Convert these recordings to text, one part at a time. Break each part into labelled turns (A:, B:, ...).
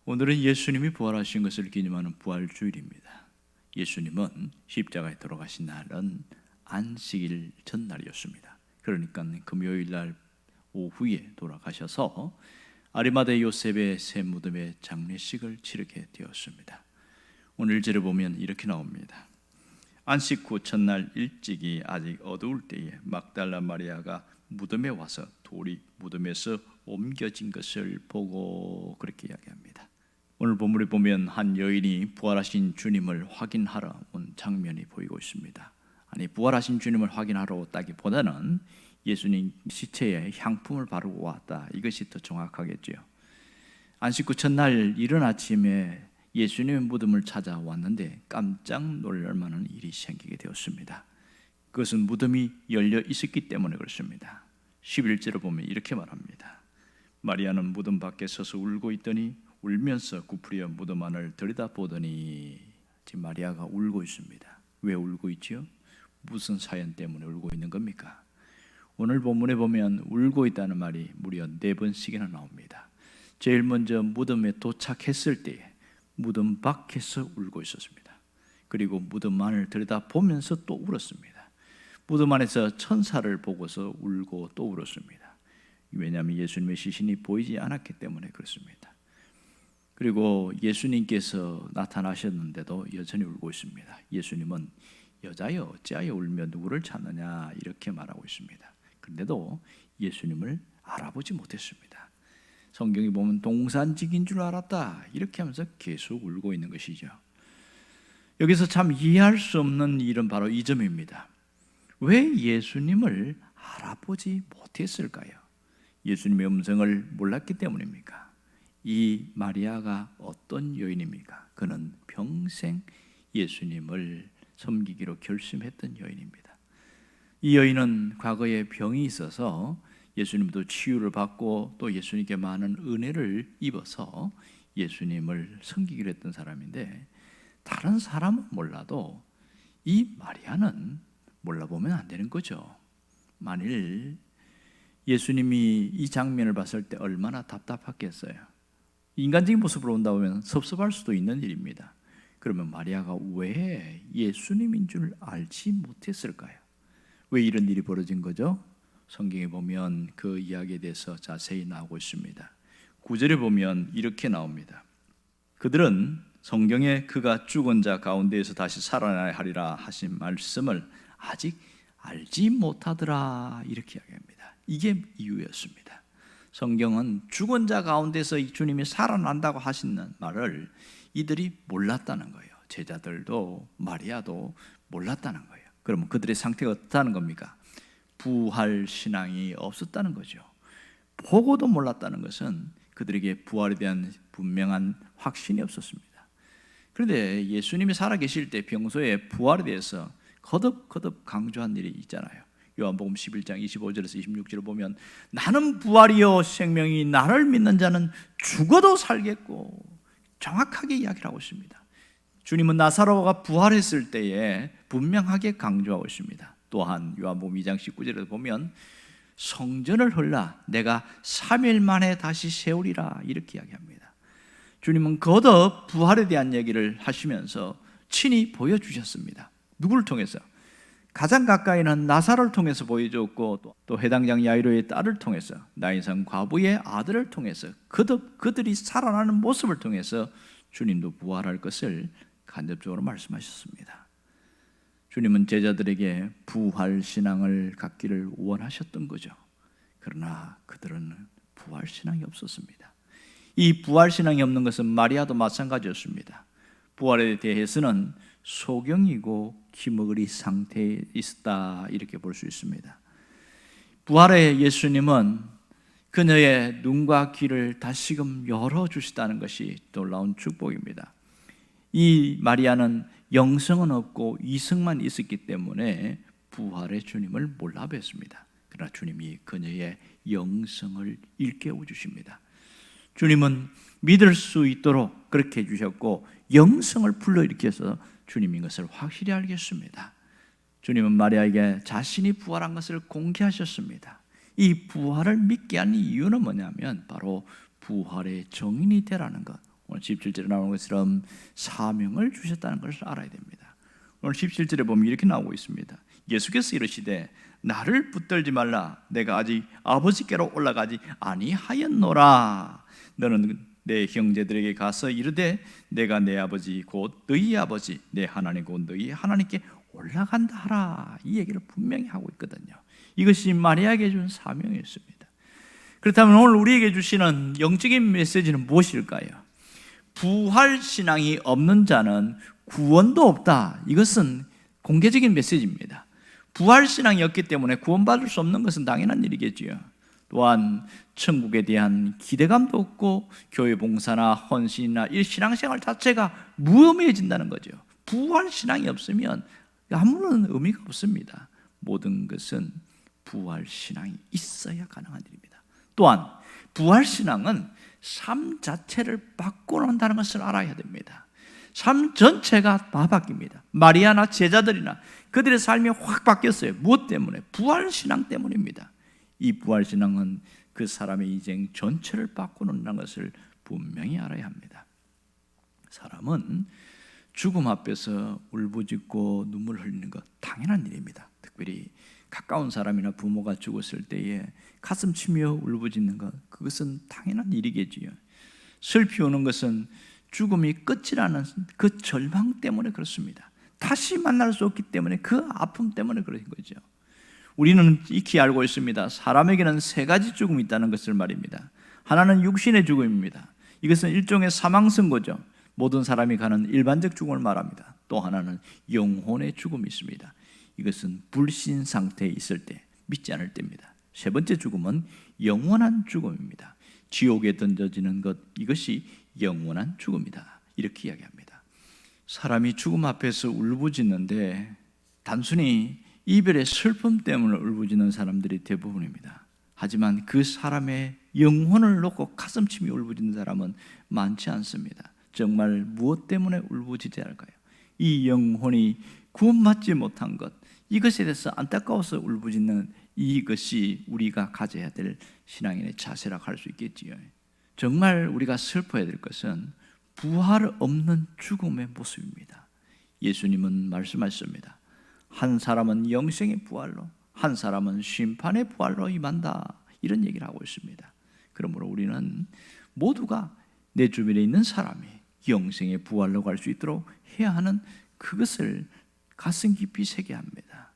A: 오늘은 예수님이 부활하신 것을 기념하는 부활주일입니다. 예수님은 십자가에 돌아가신 날은 안식일 전날이었습니다. 그러니까 금요일 날 오후에 돌아가셔서 아리마대 요셉의 새 무덤의 장례식을 치르게 되었습니다. 오늘 일절에 보면 이렇게 나옵니다. 안식 후 첫날 일찍이 아직 어두울 때에 막달라 마리아가 무덤에 와서 돌이 무덤에서 옮겨진 것을 보고 그렇게 이야기합니다. 오늘 본문에 보면 한 여인이 부활하신 주님을 확인하러 온 장면이 보이고 있습니다. 아니, 부활하신 주님을 확인하러 왔다기보다는 예수님 시체에 향품을 바르고 왔다, 이것이 더 정확하겠죠. 안식 후 첫날 이른 아침에 예수님의 무덤을 찾아왔는데 깜짝 놀랄 만한 일이 생기게 되었습니다. 그것은 무덤이 열려 있었기 때문에 그렇습니다. 11절을 보면 이렇게 말합니다. 마리아는 무덤 밖에 서서 울고 있더니 울면서 구부려 무덤 안을 들여다보더니, 지금 마리아가 울고 있습니다. 왜 울고 있죠? 무슨 사연 때문에 울고 있는 겁니까? 오늘 본문에 보면 울고 있다는 말이 무려 4번씩이나 나옵니다. 제일 먼저 무덤에 도착했을 때에 무덤 밖에서 울고 있었습니다. 그리고 무덤 안을 들여다보면서 또 울었습니다. 무덤 안에서 천사를 보고서 울고 또 울었습니다. 왜냐하면 예수님의 시신이 보이지 않았기 때문에 그렇습니다. 그리고 예수님께서 나타나셨는데도 여전히 울고 있습니다. 예수님은 여자여 어찌하여 울며 누구를 찾느냐 이렇게 말하고 있습니다. 그런데도 예수님을 알아보지 못했습니다. 성경이 보면 동산직인 줄 알았다 이렇게 하면서 계속 울고 있는 것이죠. 여기서 참 이해할 수 없는 일은 바로 이 점입니다. 왜 예수님을 알아보지 못했을까요? 예수님의 음성을 몰랐기 때문입니까? 이 마리아가 어떤 여인입니까? 그는 평생 예수님을 섬기기로 결심했던 여인입니다. 이 여인은 과거에 병이 있어서 예수님도 치유를 받고 또 예수님께 많은 은혜를 입어서 예수님을 섬기기로 했던 사람인데, 다른 사람은 몰라도 이 마리아는 몰라보면 안 되는 거죠. 만일 예수님이 이 장면을 봤을 때 얼마나 답답했겠어요. 인간적인 모습으로 온다 보면 섭섭할 수도 있는 일입니다. 그러면 마리아가 왜 예수님인 줄 알지 못했을까요? 왜 이런 일이 벌어진 거죠? 성경에 보면 그 이야기에 대해서 자세히 나오고 있습니다. 9절에 보면 이렇게 나옵니다. 그들은 성경에 그가 죽은 자 가운데에서 다시 살아나야 하리라 하신 말씀을 아직 알지 못하더라 이렇게 이야기합니다. 이게 이유였습니다. 성경은 죽은 자 가운데서 이 주님이 살아난다고 하시는 말을 이들이 몰랐다는 거예요. 제자들도 마리아도 몰랐다는 거예요. 그러면 그들의 상태가 어떻다는 겁니까? 부활 신앙이 없었다는 거죠. 보고도 몰랐다는 것은 그들에게 부활에 대한 분명한 확신이 없었습니다. 그런데 예수님이 살아계실 때 평소에 부활에 대해서 거듭거듭 강조한 일이 있잖아요. 요한복음 11장 25절에서 26절을 보면 나는 부활이요 생명이, 나를 믿는 자는 죽어도 살겠고, 정확하게 이야기를 하고 있습니다. 주님은 나사로가 부활했을 때에 분명하게 강조하고 있습니다. 또한 요한복음 2장 19절에도 보면 성전을 헐라 내가 3일 만에 다시 세우리라 이렇게 이야기합니다. 주님은 거듭 부활에 대한 얘기를 하시면서 친히 보여주셨습니다. 누구를 통해서? 가장 가까이는 나사로를 통해서 보여줬고, 또 해당장 야이로의 딸을 통해서, 나인산 과부의 아들을 통해서, 거듭 그들이 살아나는 모습을 통해서 주님도 부활할 것을 간접적으로 말씀하셨습니다. 주님은 제자들에게 부활 신앙을 갖기를 원하셨던 거죠. 그러나 그들은 부활 신앙이 없었습니다. 이 부활 신앙이 없는 것은 마리아도 마찬가지였습니다. 부활에 대해서는 소경이고 기머거리 상태에 있었다 이렇게 볼 수 있습니다. 부활의 예수님은 그녀의 눈과 귀를 다시금 열어주시다는 것이 놀라운 축복입니다. 이 마리아는 영성은 없고 이성만 있었기 때문에 부활의 주님을 몰라 뵀습니다. 그러나 주님이 그녀의 영성을 일깨워 주십니다. 주님은 믿을 수 있도록 그렇게 해주셨고, 영성을 불러일으켜서 주님인 것을 확실히 알겠습니다. 주님은 마리아에게 자신이 부활한 것을 공개하셨습니다. 이 부활을 믿게 하는 이유는 뭐냐면 바로 부활의 정인이 되라는 것, 오늘 17절에 나오는 것처럼 사명을 주셨다는 것을 알아야 됩니다. 오늘 17절에 보면 이렇게 나오고 있습니다. 예수께서 이르시되 나를 붙들지 말라. 내가 아직 아버지께로 올라가지 아니하였노라. 너는 내 형제들에게 가서 이르되 내가 내 아버지 곧 너희 아버지 내 하나님 곧 너희 하나님께 올라간다 하라. 이 얘기를 분명히 하고 있거든요. 이것이 마리아에게 준 사명이었습니다. 그렇다면 오늘 우리에게 주시는 영적인 메시지는 무엇일까요? 부활신앙이 없는 자는 구원도 없다. 이것은 공개적인 메시지입니다. 부활신앙이 없기 때문에 구원받을 수 없는 것은 당연한 일이겠지요. 또한 천국에 대한 기대감도 없고 교회 봉사나 헌신이나 이 신앙생활 자체가 무의미해진다는 거죠. 부활신앙이 없으면 아무런 의미가 없습니다. 모든 것은 부활신앙이 있어야 가능한 일입니다. 또한 부활신앙은 삶 자체를 바꿔놓는다는 것을 알아야 됩니다. 삶 전체가 다 바뀝니다. 마리아나 제자들이나 그들의 삶이 확 바뀌었어요. 무엇 때문에? 부활신앙 때문입니다. 이 부활신앙은 그 사람의 인생 전체를 바꾸는다는 것을 분명히 알아야 합니다. 사람은 죽음 앞에서 울부짖고 눈물 흘리는 것 당연한 일입니다. 특별히 가까운 사람이나 부모가 죽었을 때에 가슴 치며 울부짖는 것, 그것은 당연한 일이겠지요. 슬피 우는 것은 죽음이 끝이라는 그 절망 때문에 그렇습니다. 다시 만날 수 없기 때문에 그 아픔 때문에 그런 거죠. 우리는 익히 알고 있습니다. 사람에게는 세 가지 죽음이 있다는 것을 말입니다. 하나는 육신의 죽음입니다. 이것은 일종의 사망 선고죠. 모든 사람이 가는 일반적 죽음을 말합니다. 또 하나는 영혼의 죽음이 있습니다. 이것은 불신 상태에 있을 때, 믿지 않을 때입니다. 세 번째 죽음은 영원한 죽음입니다. 지옥에 던져지는 것, 이것이 영원한 죽음이다. 이렇게 이야기합니다. 사람이 죽음 앞에서 울부짖는데 단순히 이별의 슬픔 때문에 울부짖는 사람들이 대부분입니다. 하지만 그 사람의 영혼을 놓고 가슴치며 울부짖는 사람은 많지 않습니다. 정말 무엇 때문에 울부짖어야 할까요? 이 영혼이 구원받지 못한 것, 이것에 대해서 안타까워서 울부짖는 이것이 우리가 가져야 될 신앙인의 자세라고 할 수 있겠지요. 정말 우리가 슬퍼해야 될 것은 부활 없는 죽음의 모습입니다. 예수님은 말씀하셨습니다. 한 사람은 영생의 부활로, 한 사람은 심판의 부활로 임한다. 이런 얘기를 하고 있습니다. 그러므로 우리는 모두가 내 주변에 있는 사람이 영생의 부활로 갈 수 있도록 해야 하는 그것을 가슴 깊이 새겨야 합니다.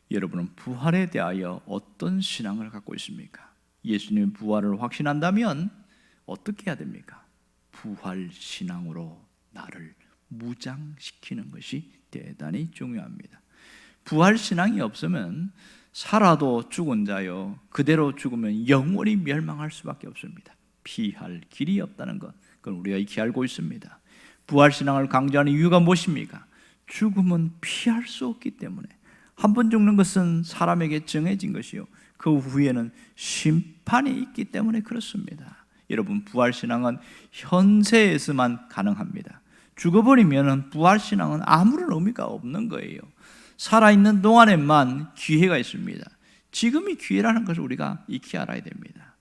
A: 여러분은 부활에 대하여 어떤 신앙을 갖고 있습니까? 예수님의 부활을 확신한다면 어떻게 해야 됩니까? 부활 신앙으로 나를 무장시키는 것이 대단히 중요합니다. 부활 신앙이 없으면 살아도 죽은 자요, 그대로 죽으면 영원히 멸망할 수밖에 없습니다. 피할 길이 없다는 것, 그건 우리가 익히 알고 있습니다. 부활 신앙을 강조하는 이유가 무엇입니까? 죽음은 피할 수 없기 때문에, 한 번 죽는 것은 사람에게 정해진 것이요, 그 후에는 심판이 있기 때문에 그렇습니다. 여러분, 부활 신앙은 현세에서만 가능합니다. 죽어버리면 부활 신앙은 아무런 의미가 없는 거예요. 살아있는 동안에만 기회가 있습니다. 지금이 기회라는 것을 우리가 익히 알아야 됩니다.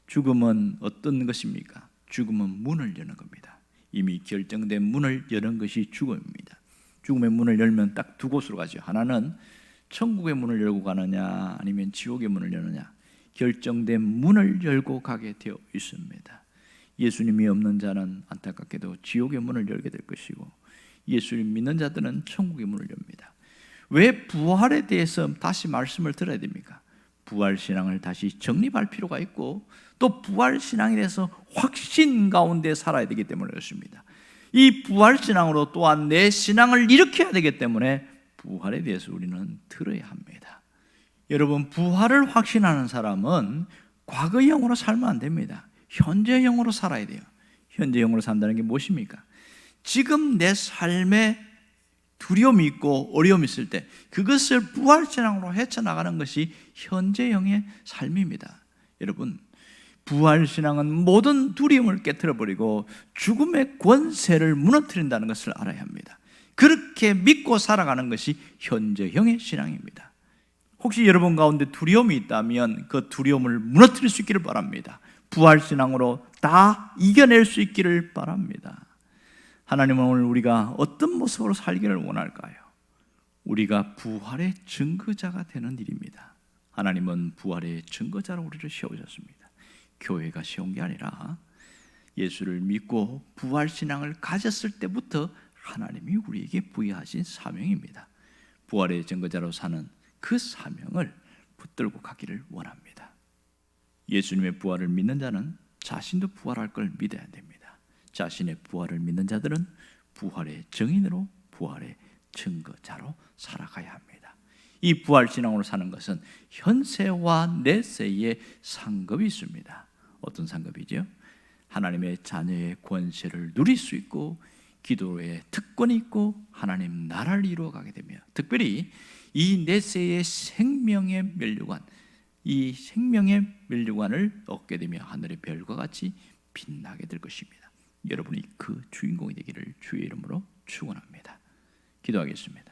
A: 죽음은 어떤 것입니까? 죽음은 문을 여는 겁니다. 이미 결정된 문을 여는 것이 죽음입니다. 죽음의 문을 열면 딱 두 곳으로 가죠. 하나는 천국의 문을 열고 가느냐, 아니면 지옥의 문을 여느냐. 결정된 문을 열고 가게 되어 있습니다. 예수님이 없는 자는 안타깝게도 지옥의 문을 열게 될 것이고, 예수님 믿는 자들은 천국의 문을 엽니다. 왜 부활에 대해서 다시 말씀을 들어야 됩니까? 부활신앙을 다시 정립할 필요가 있고, 또 부활신앙에 대해서 확신 가운데 살아야 되기 때문에 그렇습니다. 이 부활신앙으로 또한 내 신앙을 일으켜야 되기 때문에 부활에 대해서 우리는 들어야 합니다. 여러분, 부활을 확신하는 사람은 과거형으로 살면 안 됩니다. 현재형으로 살아야 돼요. 현재형으로 산다는 게 무엇입니까? 지금 내 삶에 두려움이 있고 어려움이 있을 때 그것을 부활신앙으로 헤쳐나가는 것이 현재형의 삶입니다. 여러분, 부활신앙은 모든 두려움을 깨트려버리고 죽음의 권세를 무너뜨린다는 것을 알아야 합니다. 그렇게 믿고 살아가는 것이 현재형의 신앙입니다. 혹시 여러분 가운데 두려움이 있다면 그 두려움을 무너뜨릴 수 있기를 바랍니다. 부활신앙으로 다 이겨낼 수 있기를 바랍니다. 하나님은 오늘 우리가 어떤 모습으로 살기를 원할까요? 우리가 부활의 증거자가 되는 일입니다. 하나님은 부활의 증거자로 우리를 세우셨습니다. 교회가 세운 게 아니라 예수를 믿고 부활신앙을 가졌을 때부터 하나님이 우리에게 부여하신 사명입니다. 부활의 증거자로 사는 그 사명을 붙들고 가기를 원합니다. 예수님의 부활을 믿는 자는 자신도 부활할 걸 믿어야 됩니다. 자신의 부활을 믿는 자들은 부활의 증인으로 부활의 증거자로 살아가야 합니다. 이 부활신앙으로 사는 것은 현세와 내세의 상급이 있습니다. 어떤 상급이죠? 하나님의 자녀의 권세를 누릴 수 있고 기도의 특권이 있고 하나님 나라를 이루어가게 되며 특별히 이 내세의 생명의 면류관, 이 생명의 면류관을 얻게 되며 하늘의 별과 같이 빛나게 될 것입니다. 여러분이 그 주인공이 되기를 주의 이름으로 축원합니다. 기도하겠습니다.